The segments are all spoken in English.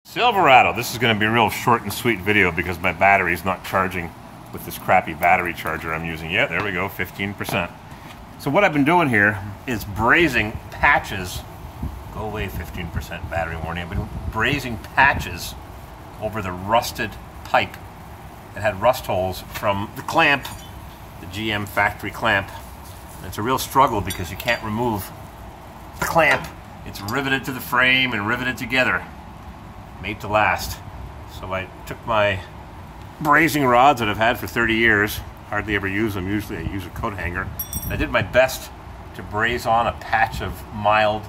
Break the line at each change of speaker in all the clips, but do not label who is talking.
Silverado. This is going to be a real short and sweet video because my battery's not charging with this crappy battery charger I'm using yet. There we go, 15%. So what I've been doing here is brazing patches. Go away, 15% battery warning. I've been brazing patches over the rusted pipe. It had rust holes from the clamp, the GM factory clamp. And it's a real struggle because you can't remove the clamp. It's riveted to the frame and riveted together. Made to last. So I took my brazing rods that I've had for 30 years, hardly ever use them, usually I use a coat hanger. I did my best to braze on a patch of mild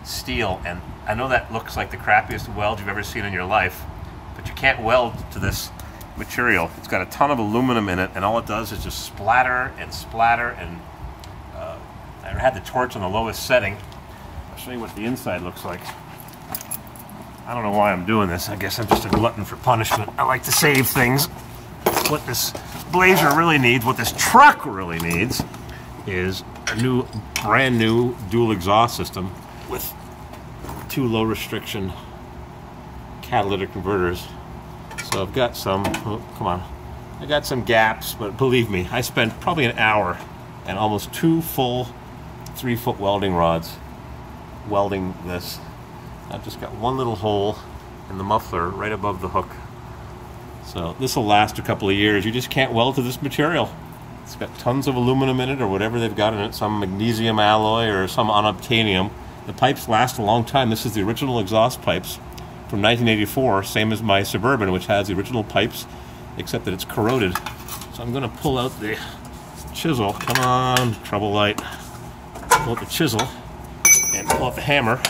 steel, and I know that looks like the crappiest weld you've ever seen in your life, but you can't weld to this material. It's got a ton of aluminum in it, and all it does is just splatter and splatter, and I had the torch on the lowest setting. I'll show you what the inside looks like. I don't know why I'm doing this. I guess I'm just a glutton for punishment. I like to save things. What this Blazer really needs, what this truck really needs, is a brand new dual exhaust system with 2 low restriction catalytic converters. So I've got some, oh, come on. I got some gaps, but believe me, I spent probably an hour and almost 2 full 3-foot welding rods welding this. I've just got one little hole in the muffler right above the hook. So this will last a couple of years. You just can't weld to this material. It's got tons of aluminum in it or whatever they've got in it, some magnesium alloy or some unobtainium. The pipes last a long time. This is the original exhaust pipes from 1984, same as my Suburban, which has the original pipes, except that it's corroded. So I'm going to pull out the chisel. Come on, trouble light. Pull out the chisel and pull out the hammer.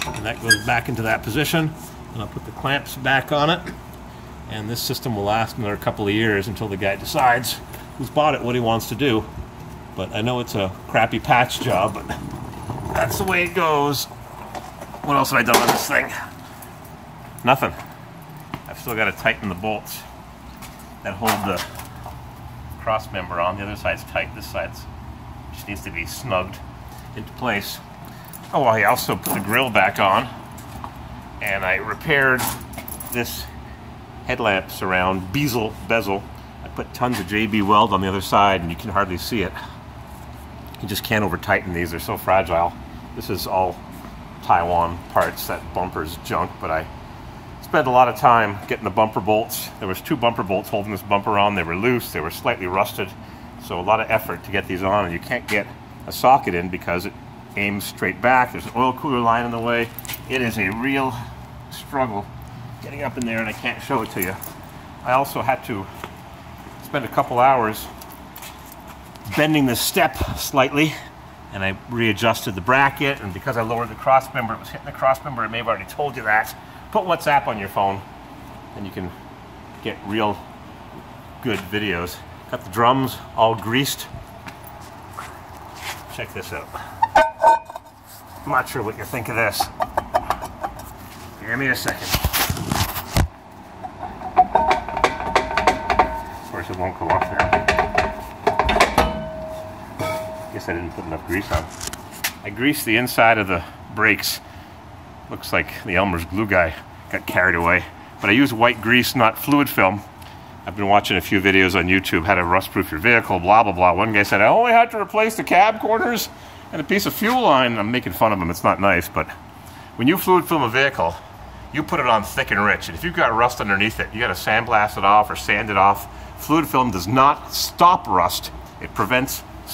And that goes back into that position, and I'll put the clamps back on it, and this system will last another couple of years until the guy decides who's bought it what he wants to do. But I know it's a crappy patch job, but that's the way it goes. What else have I done on this thing? Nothing. I've still got to tighten the bolts that hold the cross member on. The other side's tight, this side just needs to be snugged into place. Oh, I also put the grill back on, and I repaired this headlamp surround bezel. I put tons of JB weld on the other side, and you can hardly see it. You just can't over tighten these, they're so fragile. This is all Taiwan parts, that bumper's junk, but I spent a lot of time getting the bumper bolts. There was 2 bumper bolts holding this bumper on. They were loose, they were slightly rusted, so a lot of effort to get these on, and you can't get a socket in because it aims straight back. There's an oil cooler line in the way. It is a real struggle getting up in there, and I can't show it to you. I also had to spend a couple hours bending the step slightly, and I readjusted the bracket, and because I lowered the cross member, it was hitting the cross member. I may have already told you that. Put WhatsApp on your phone, and you can get real good videos. Got the drums all greased. Check this out. I'm not sure what you think of this. Give me a second. Of course it won't go off there. Guess I didn't put enough grease on. I greased the inside of the brakes. Looks like the Elmer's glue guy got carried away. But I used white grease, not fluid film. I've been watching a few videos on YouTube, how to rust-proof your vehicle, blah, blah, blah. One guy said, I only had to replace the cab corners and a piece of fuel line. I'm making fun of him, it's not nice, but when you fluid film a vehicle, you put it on thick and rich, and if you've got rust underneath it, you gotta sandblast it off or sand it off. Fluid film does not stop rust, it prevents